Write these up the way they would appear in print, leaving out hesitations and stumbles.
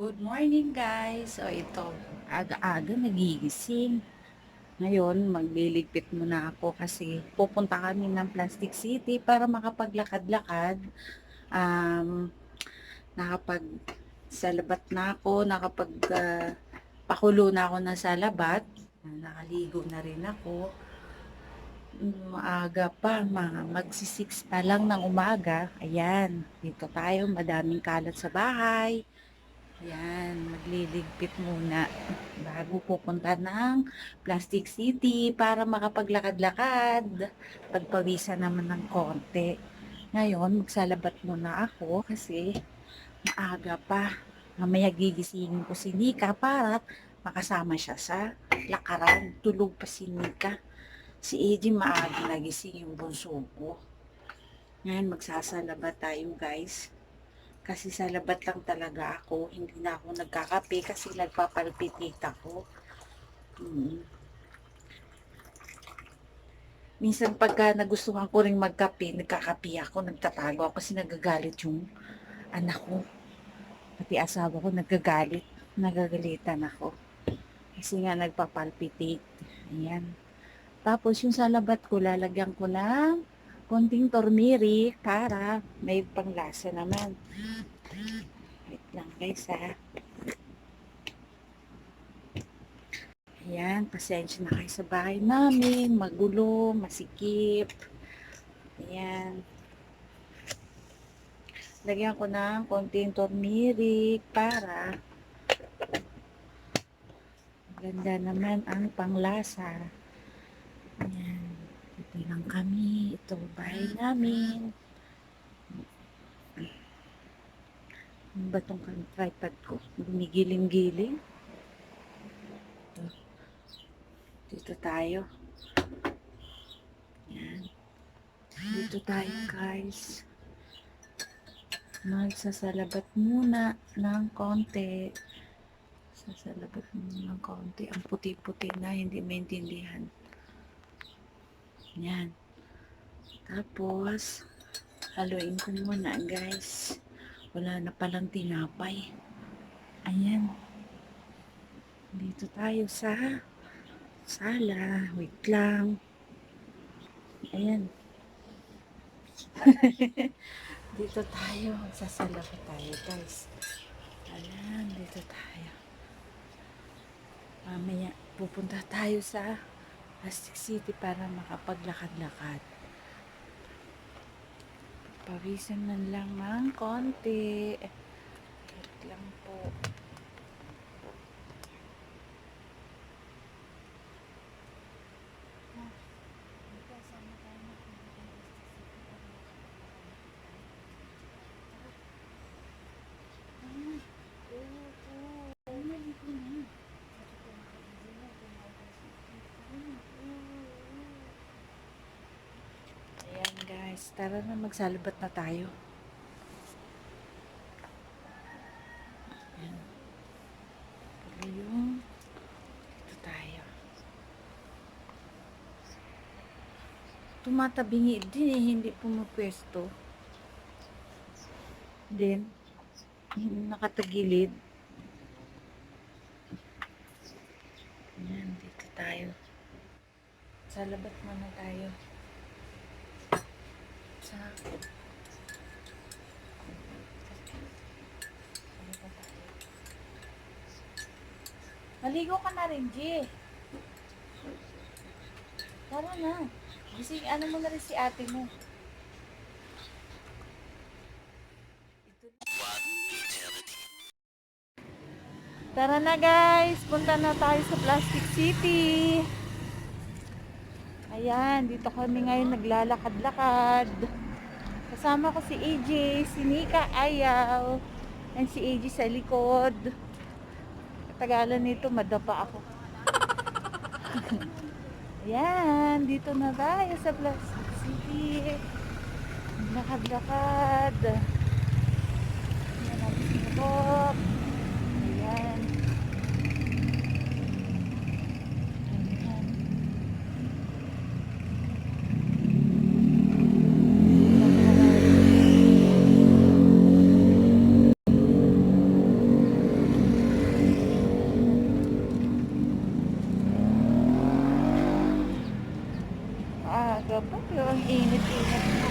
Good morning guys! O ito, aga-aga nagigising. Ngayon, magliligpit muna ako kasi pupunta kami ng Plastic City para makapaglakad-lakad. Um, nakapag salabat na ako, pakulo na ako ng salabat. Nakaligo na rin ako. Maaga pa, magsi-6 pa lang ng umaga. Ayan, dito tayo, madaming kalat sa bahay. Ayan, magliligpit muna bago pupunta ng Plastic City para makapaglakad-lakad. Pagpawisan naman ng konti. Ngayon, magsalabat muna ako kasi maaga pa. Mamaya gigisingin ko si Nika para makasama siya sa lakaran. Tulog pa si Nika. Si AJ maaga nagising yung bunso ko. Ngayon, magsasalabat tayo guys. Kasi sa labat lang talaga ako, hindi na ako nagkakape kasi nagpapalpitate ako. Minsan pagka nagustuhan ko ring magkape, nagkakape ako, nagtatago ako kasi nagagalit yung anak ko. Pati asawa ko nagagalit, nagagalitan ako. Kasi nga nagpapalpitate. Ayan. Tapos yung sa labat ko, lalagyan ko ng konting turmeric para may panglasa naman. Wait lang guys ha. Ayan, pasensya na kayo sa bahay namin. Magulo, masikip. Ayan. Lagyan ko ng konting turmeric para maganda naman ang panglasa. Ayan. Dito lang kami. Ito, bahay namin. Ano ba itong tripod ko? Gumigiling-giling. Dito tayo. Ayan. Dito tayo guys. Magsasalabat muna ng konti. Sasalabat muna ng konti. Ang puti-puti na, hindi maintindihan. Yan. Tapos, haluin ko muna guys. Wala na palang tinapay. Ayan. Dito tayo sa sala. Wait lang. Ayan. Dito tayo. Sasalabat tayo guys. Ayan. Dito tayo. Mamaya pupunta tayo sa Plastic City para makapaglakad-lakad. Pawisan man lang ng konti. Wait lang po. Ayan guys, tara na magsalabat na tayo. Ayan. Pero yung dito tayo. Tumatabingi din eh, hindi pumapwesto. Then, nakatagilid. Ayan, dito tayo. Salabat muna tayo. Maligo ka na rin, G. Tara na. Kasi ano mo na rin si ate mo. Tara na guys. Punta na tayo sa Plastic City. Ayan, dito kami ngayon naglalakad-lakad. Kasama ko si AJ, si Nika ayaw, and si AJ sa likod. Katagalan nito, madapa ako. Ayan, dito na tayo sa Plastic City. Lakad-lakad. Ayan, natin sinubok. Ayan. Ayan. Umaga pa, pero ang init-init na.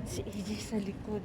Si EJ sa likod.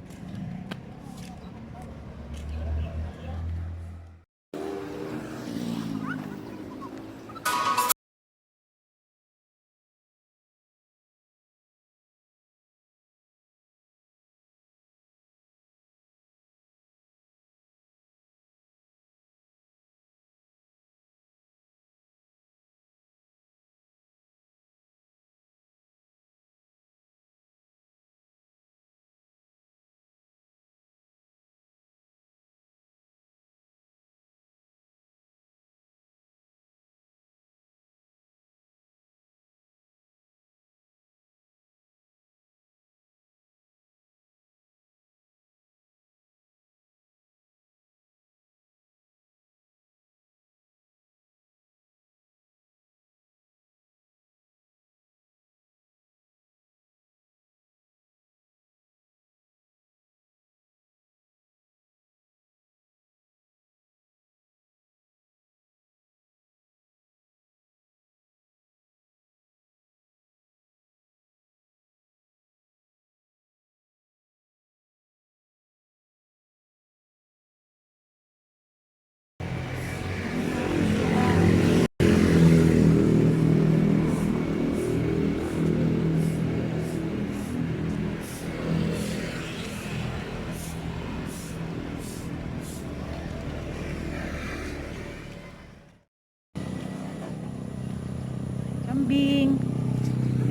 Kambing.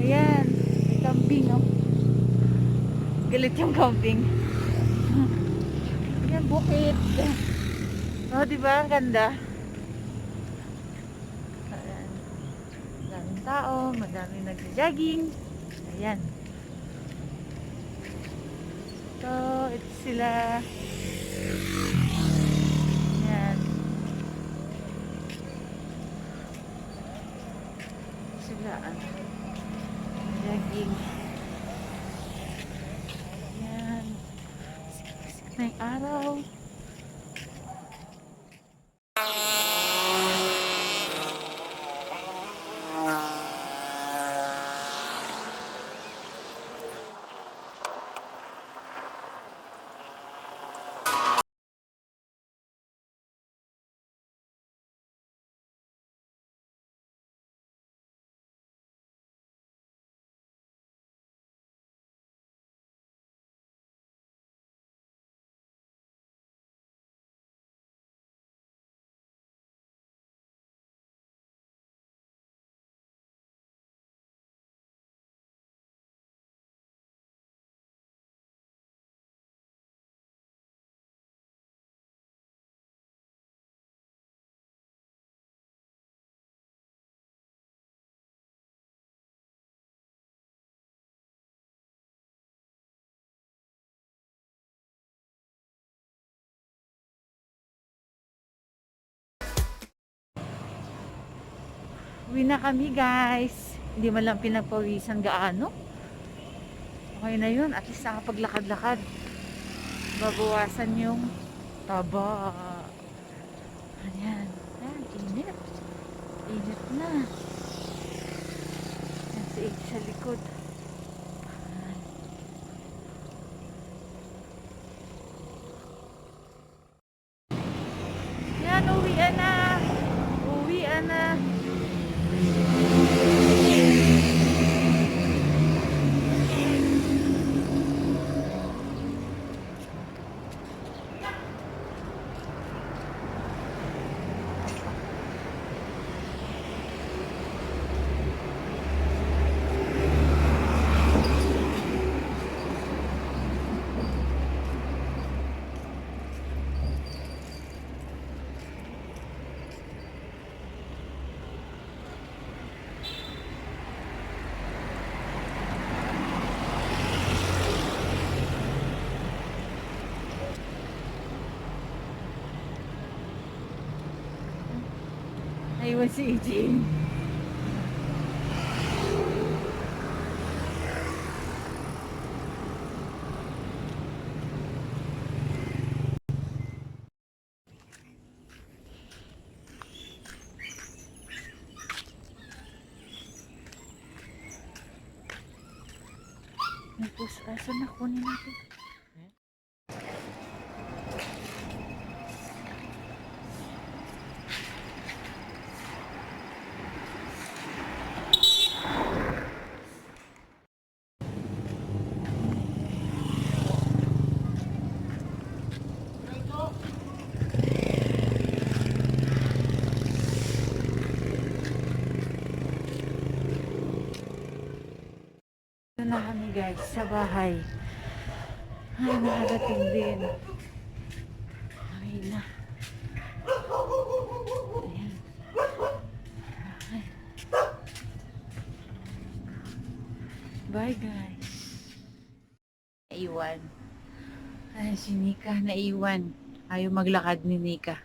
Ayan, may kambing, oh. Galit yung kambing. Ayan, bukid. Oh, di ba? Ang ganda. Ayan. Madaming tao, madaming nagja-jogging. Ayan. So, ito sila. Ayan. Sila, jogging. Ayan. Siksik na yung araw. Uwi na kami, guys. Hindi man lang pinagpawisan gaano. Okay na yun. At least nakapaglakad-lakad. Babawasan yung taba. Ayan. Ayan, init. Init na. Ayan si Ig sa likod. Ayan. Ayan, uwian na. Uwian na. Naiwan si EJ. May pusa. Asan na? Kunin natin. Ito na kami guys, sa bahay. Ay, nakarating din. Ay na. Ayan. Ay. Bye guys. Naiwan. Ay, si Nika naiwan. Ayaw maglakad ni Nika.